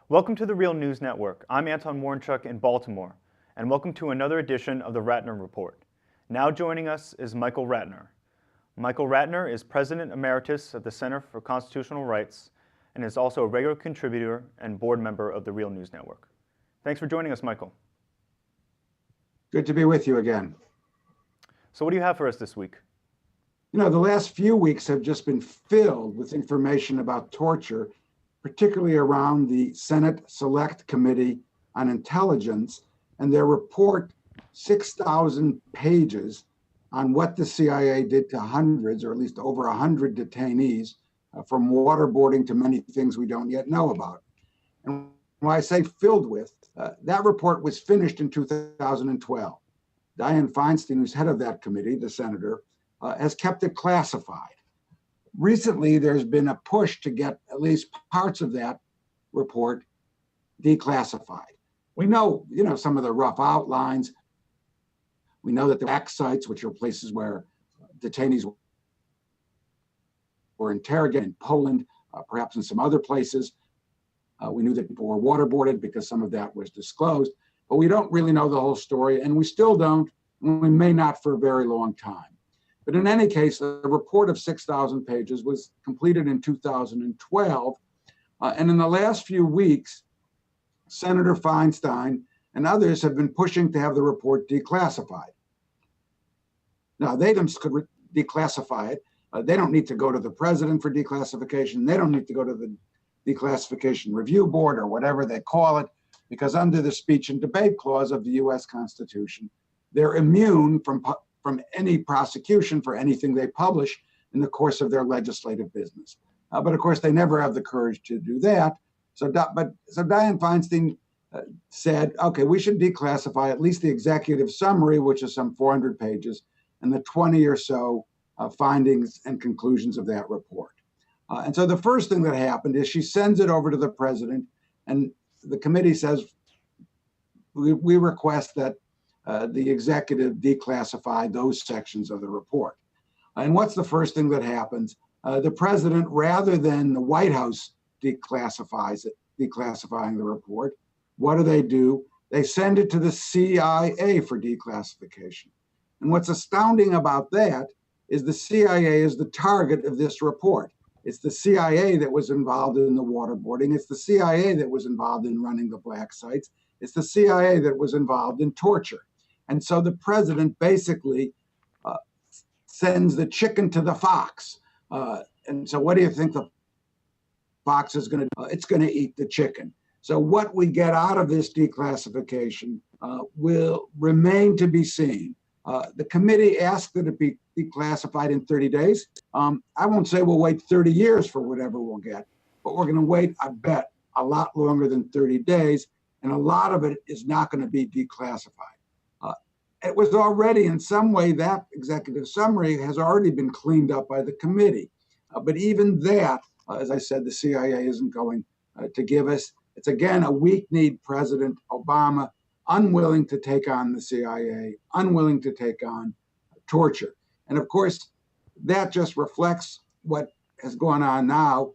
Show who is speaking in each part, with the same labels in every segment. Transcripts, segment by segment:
Speaker 1: Welcome to the Real News Network. I'm Anton Warnchuk in Baltimore, and welcome to another edition of the Ratner Report. Now joining us is Michael Ratner. Michael Ratner is President Emeritus of the Center for Constitutional Rights and is also a regular contributor and board member of the Real News Network. Thanks for joining us, Michael.
Speaker 2: Good to be with you again.
Speaker 1: So what do you have for us this week?
Speaker 2: You know, the last few weeks have just been filled with information about torture, particularly around the Senate Select Committee on Intelligence and their report, 6,000 pages, on what the CIA did to hundreds, or at least over 100 detainees, from waterboarding to many things we don't yet know about. And when I say filled with, that report was finished in 2012. Dianne Feinstein, who's head of that committee, the senator, has kept it classified. Recently, there's been a push to get at least parts of that report declassified. We know, some of the rough outlines. We know that the back sites, which are places where detainees were interrogated in Poland, perhaps in some other places. We knew that people were waterboarded because some of that was disclosed, but we don't really know the whole story, and we still don't, and we may not for a very long time. But in any case, the report of 6,000 pages was completed in 2012. And in the last few weeks, Senator Feinstein and others have been pushing to have the report declassified. Now, they could declassify it. They don't need to go to the president for declassification. They don't need to go to the Declassification Review Board or whatever they call it, because under the speech and debate clause of the U.S. Constitution, they're immune from any prosecution for anything they publish in the course of their legislative business. But of course, they never have the courage to do that. So Dianne Feinstein said, okay, we should declassify at least the executive summary, which is some 400 pages, and the 20 or so findings and conclusions of that report. And so the first thing that happened is she sends it over to the president, and the committee says, we request that the executive declassify those sections of the report. And what's the first thing that happens? The president, rather than the White House declassifying the report, what do? They send it to the CIA for declassification. And what's astounding about that is the CIA is the target of this report. It's the CIA that was involved in the waterboarding. It's the CIA that was involved in running the black sites. It's the CIA that was involved in torture. And so the president basically sends the chicken to the fox. And so what do you think the fox is going to do? It's going to eat the chicken. So what we get out of this declassification will remain to be seen. The committee asked that it be declassified in 30 days. I won't say we'll wait 30 years for whatever we'll get, but we're going to wait, I bet, a lot longer than 30 days. And a lot of it is not going to be declassified. It was already, in some way, that executive summary has already been cleaned up by the committee. But even that, as I said, the CIA isn't going to give us. It's again a weak-kneed President Obama, unwilling to take on the CIA, unwilling to take on torture. And of course, that just reflects what has gone on now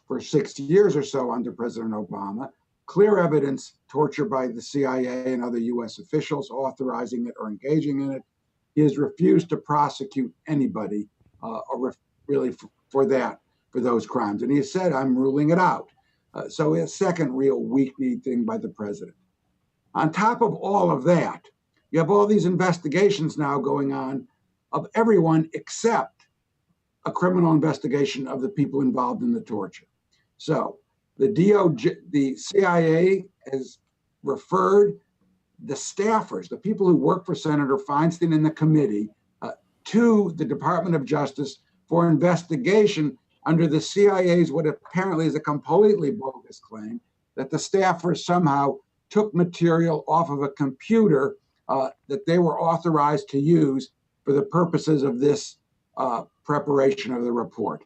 Speaker 2: for 6 years or so under President Obama. Clear evidence, torture by the CIA and other U.S. officials authorizing it or engaging in it. He has refused to prosecute anybody for those crimes. And he has said, I'm ruling it out. So a second real weak-kneed thing by the president. On top of all of that, you have all these investigations now going on of everyone except a criminal investigation of the people involved in the torture. So the CIA has referred the staffers, the people who work for Senator Feinstein and the committee, to the Department of Justice for investigation under the CIA's what apparently is a completely bogus claim that the staffers somehow took material off of a computer that they were authorized to use for the purposes of this preparation of the report.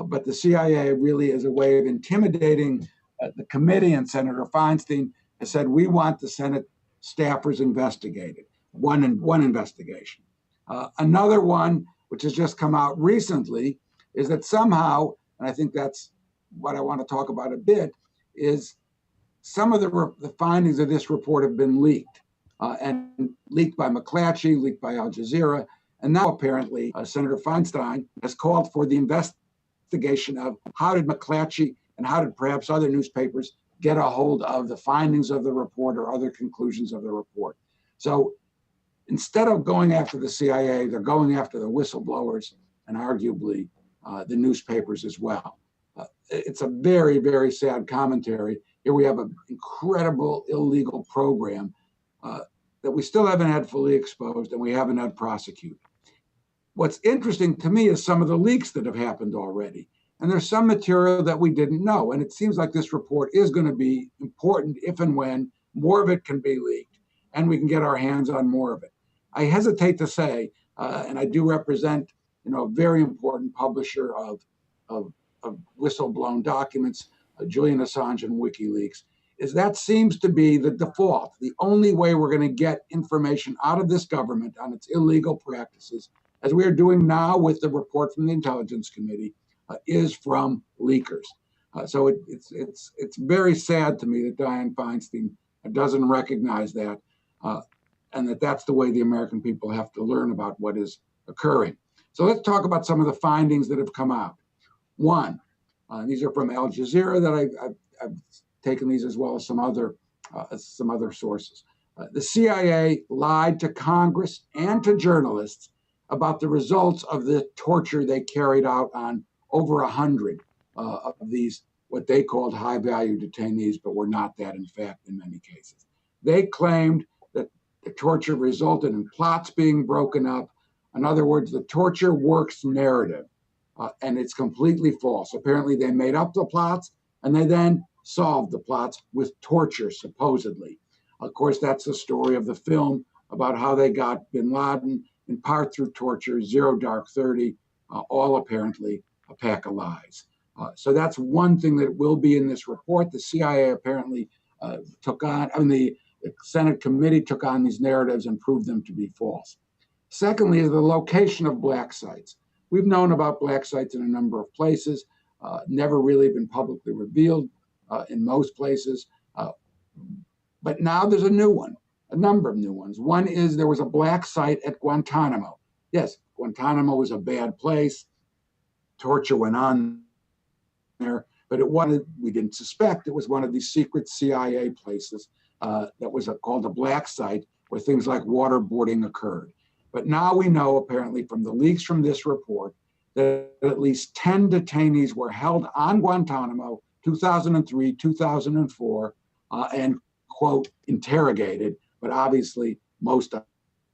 Speaker 2: But the CIA really, as a way of intimidating the committee and Senator Feinstein, has said, we want the Senate staffers investigated. One investigation. Another one, which has just come out recently, is that somehow, and I think that's what I want to talk about a bit, is some of the findings of this report have been leaked, and leaked by McClatchy, leaked by Al Jazeera, and now apparently Senator Feinstein has called for the investigation of how did McClatchy and how did perhaps other newspapers get a hold of the findings of the report or other conclusions of the report. So instead of going after the CIA, they're going after the whistleblowers and arguably the newspapers as well. It's a very, very sad commentary. Here we have an incredible illegal program that we still haven't had fully exposed and we haven't had prosecuted. What's interesting to me is some of the leaks that have happened already. And there's some material that we didn't know. And it seems like this report is going to be important if and when more of it can be leaked and we can get our hands on more of it. I hesitate to say, and I do represent, a very important publisher of whistleblown documents, Julian Assange and WikiLeaks, is that seems to be the default. The only way we're going to get information out of this government on its illegal practices, as we are doing now with the report from the Intelligence Committee, is from leakers. So it's very sad to me that Dianne Feinstein doesn't recognize that, and that's the way the American people have to learn about what is occurring. So let's talk about some of the findings that have come out. One, these are from Al Jazeera that I've taken these as well as some other sources. The CIA lied to Congress and to journalists about the results of the torture they carried out on over 100 of these, what they called high-value detainees, but were not that, in fact, in many cases. They claimed that the torture resulted in plots being broken up. In other words, the torture works narrative, and it's completely false. Apparently, they made up the plots, and they then solved the plots with torture, supposedly. Of course, that's the story of the film about how they got bin Laden, in part through torture, Zero Dark 30, all apparently a pack of lies. So that's one thing that will be in this report. The CIA apparently the Senate committee took on these narratives and proved them to be false. Secondly, is the location of black sites. We've known about black sites in a number of places, never really been publicly revealed in most places. But now there's a new one, a number of new ones. One is there was a black site at Guantanamo. Yes, Guantanamo was a bad place. Torture went on there, but we didn't suspect it was one of these secret CIA places that was called a black site where things like waterboarding occurred. But now we know, apparently, from the leaks from this report, that at least 10 detainees were held on Guantanamo, 2003, 2004, and, quote, interrogated, but most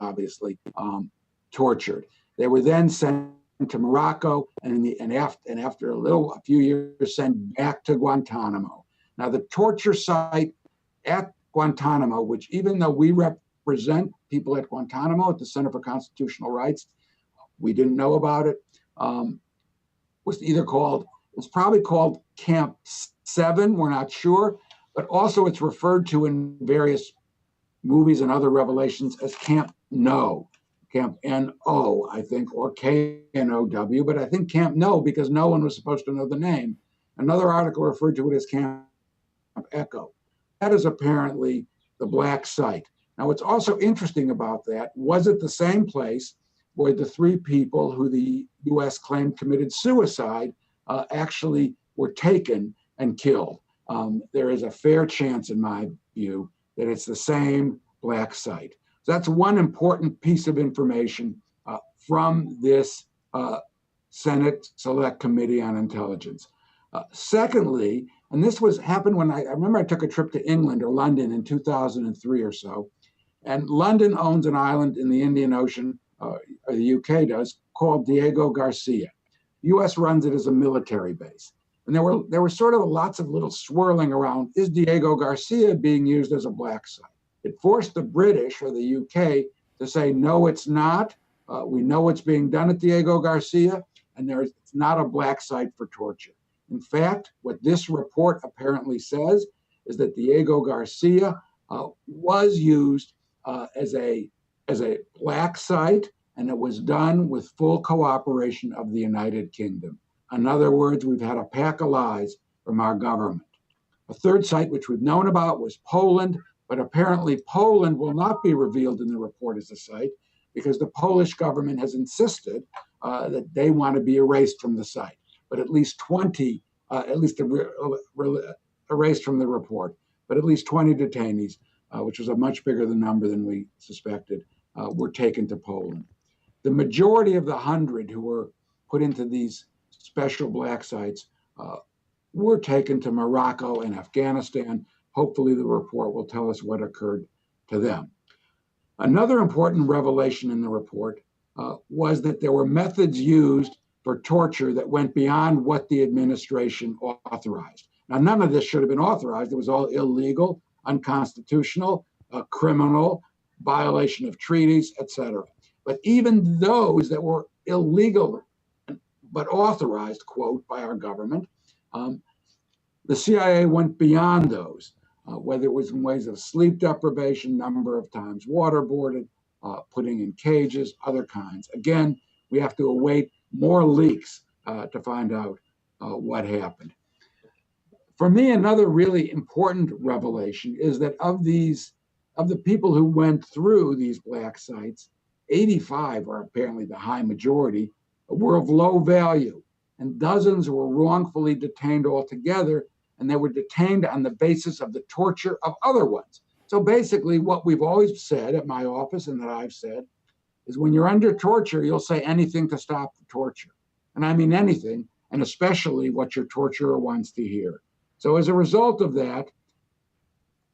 Speaker 2: obviously tortured. They were then sent to Morocco and after a few years sent back to Guantanamo. Now, the torture site at Guantanamo, which even though we represent people at Guantanamo at the Center for Constitutional Rights, we didn't know about it, was probably called Camp 7, we're not sure, but also it's referred to in various movies and other revelations as Camp No, Camp N-O, I think, or K-N-O-W, but I think Camp No because no one was supposed to know the name. Another article referred to it as Camp Echo. That is apparently the black site. Now, what's also interesting about that, was it the same place where the 3 people who the U.S. claimed committed suicide actually were taken and killed? There is a fair chance, in my view, that it's the same black site. So that's one important piece of information from this Senate Select Committee on Intelligence. Secondly, and this happened when I remember I took a trip to England or London in 2003 or so, and London owns an island in the Indian Ocean, or the UK does, called Diego Garcia. The US runs it as a military base. And there were sort of lots of little swirling around, is Diego Garcia being used as a black site? It forced the British or the UK to say, no, it's not. We know what's being done at Diego Garcia, and it's not a black site for torture. In fact, what this report apparently says is that Diego Garcia was used as a black site, and it was done with full cooperation of the United Kingdom. In other words, we've had a pack of lies from our government. A third site, which we've known about, was Poland, but apparently Poland will not be revealed in the report as a site because the Polish government has insisted that they want to be erased from the site. But at least 20, erased from the report, but at least 20 detainees, which was a much bigger number than we suspected, were taken to Poland. The majority of the 100 who were put into these special black sites were taken to Morocco and Afghanistan. Hopefully the report will tell us what occurred to them. Another important revelation in the report was that there were methods used for torture that went beyond what the administration authorized. Now, none of this should have been authorized. It was all illegal, unconstitutional, criminal, violation of treaties, etc. But even those that were illegal but authorized, quote, by our government, the CIA went beyond those, whether it was in ways of sleep deprivation, number of times waterboarded, putting in cages, other kinds. Again, we have to await more leaks to find out what happened. For me, another really important revelation is that of the people who went through these black sites, 85, or apparently the high majority, were of low value, and dozens were wrongfully detained altogether, and they were detained on the basis of the torture of other ones. So basically, what we've always said at my office and that I've said is when you're under torture, you'll say anything to stop the torture. And I mean anything, and especially what your torturer wants to hear. So as a result of that,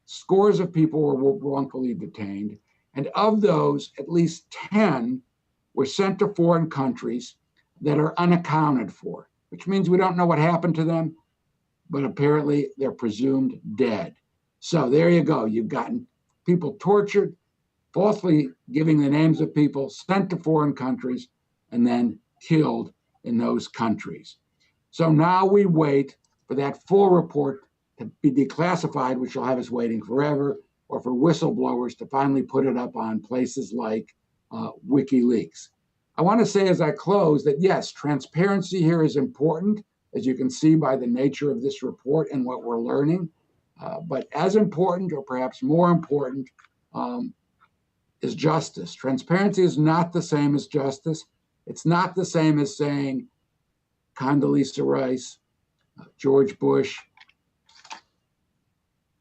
Speaker 2: scores of people were wrongfully detained, and of those, at least 10 were sent to foreign countries that are unaccounted for, which means we don't know what happened to them, but apparently they're presumed dead. So there you go. You've gotten people tortured, falsely giving the names of people, sent to foreign countries, and then killed in those countries. So now we wait for that full report to be declassified, which will have us waiting forever, or for whistleblowers to finally put it up on places like WikiLeaks. I want to say as I close that yes, transparency here is important, as you can see by the nature of this report and what we're learning. But as important, or perhaps more important, is justice. Transparency is not the same as justice. It's not the same as saying Condoleezza Rice, George Bush,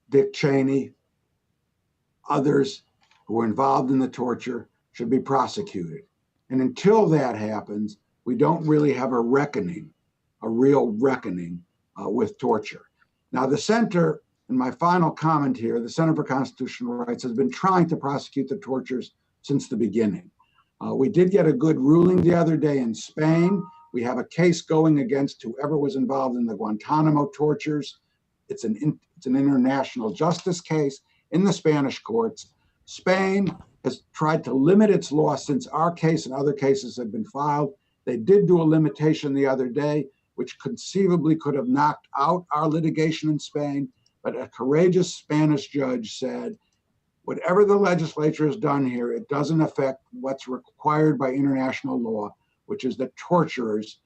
Speaker 2: Dick Cheney, others who were involved in the torture should be prosecuted. And until that happens, we don't really have a reckoning, a real reckoning with torture. Now, the center, in my final comment here, the Center for Constitutional Rights has been trying to prosecute the tortures since the beginning. We did get a good ruling the other day in Spain. We have a case going against whoever was involved in the Guantanamo tortures. It's an international justice case in the Spanish courts. Spain has tried to limit its law since our case and other cases have been filed. They did do a limitation the other day, which conceivably could have knocked out our litigation in Spain. But a courageous Spanish judge said, whatever the legislature has done here, it doesn't affect what's required by international law, which is that torturers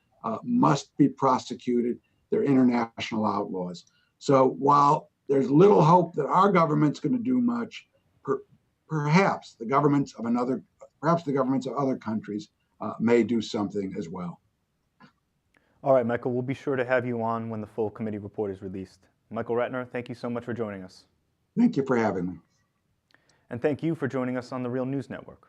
Speaker 2: must be prosecuted. They're international outlaws. So while there's little hope that our government's going to do much, perhaps the governments of other countries may do something as well.
Speaker 1: All right, Michael, we'll be sure to have you on when the full committee report is released. Michael Ratner, thank you so much for joining us.
Speaker 2: Thank you for having me.
Speaker 1: And thank you for joining us on the Real News Network.